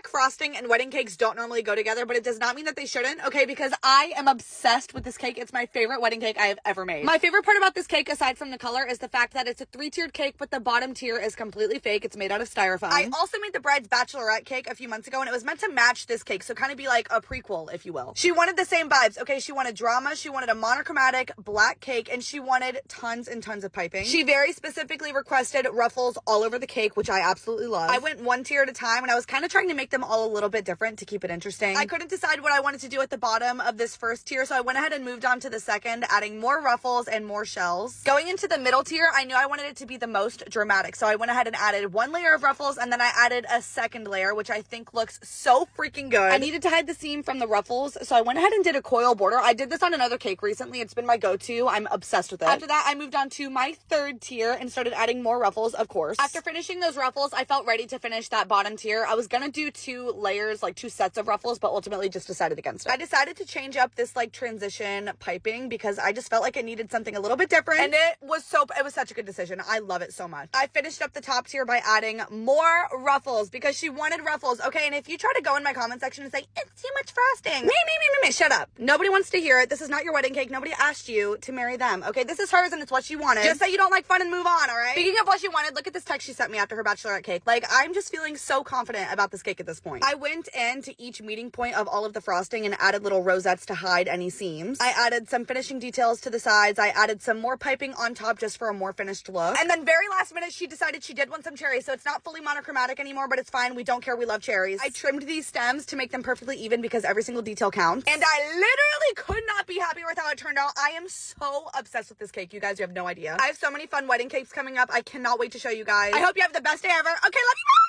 black frosting and wedding cakes don't normally go together, but it does not mean that they shouldn't, okay, because I am obsessed with this cake. It's my favorite wedding cake I have ever made. My favorite part about this cake, aside from the color, is the fact that it's a 3-tiered cake, but the bottom tier is completely fake. It's made out of styrofoam. I also made the bride's bachelorette cake a few months ago, and it was meant to match this cake, so kind of be like a prequel, if you will. She wanted the same vibes, okay? She wanted drama, she wanted a monochromatic black cake, and she wanted tons and tons of piping. She very specifically requested ruffles all over the cake, which I absolutely love. I went one tier at a time, and I was kind of trying to make them all a little bit different to keep it interesting. I couldn't decide what I wanted to do at the bottom of this first tier, so I went ahead and moved on to the second, adding more ruffles and more shells. Going into the middle tier, I knew I wanted it to be the most dramatic, so I went ahead and added one layer of ruffles, and then I added a second layer, which I think looks so freaking good. I needed to hide the seam from the ruffles, so I went ahead and did a coil border. I did this on another cake recently. It's been my go-to. I'm obsessed with it. After that, I moved on to my third tier and started adding more ruffles, of course. After finishing those ruffles, I felt ready to finish that bottom tier. I was gonna do 2 layers, like 2 sets of ruffles, but ultimately just decided against it. I decided to change up this like transition piping because I just felt like it needed something a little bit different, and it was such a good decision. I love it so much. I finished up the top tier by adding more ruffles because she wanted ruffles, okay? And if you try to go in my comment section and say, it's too much frosting, shut up. Nobody wants to hear it. This is not your wedding cake. Nobody asked you to marry them, okay? This is hers and it's what she wanted. Just say you don't like fun and move on, all right? Speaking of what she wanted, look at this text she sent me after her bachelorette cake. Like, I'm just feeling so confident about this cake at this point. I went into each meeting point of all of the frosting and added little rosettes to hide any seams. I added some finishing details to the sides. I added some more piping on top just for a more finished look. And then very last minute, she decided she did want some cherries, so it's not fully monochromatic anymore, but it's fine. We don't care. We love cherries. I trimmed these stems to make them perfectly even because every single detail counts. And I literally could not be happier with how it turned out. I am so obsessed with this cake. You guys, you have no idea. I have so many fun wedding cakes coming up. I cannot wait to show you guys. I hope you have the best day ever. Okay, love you. Bye.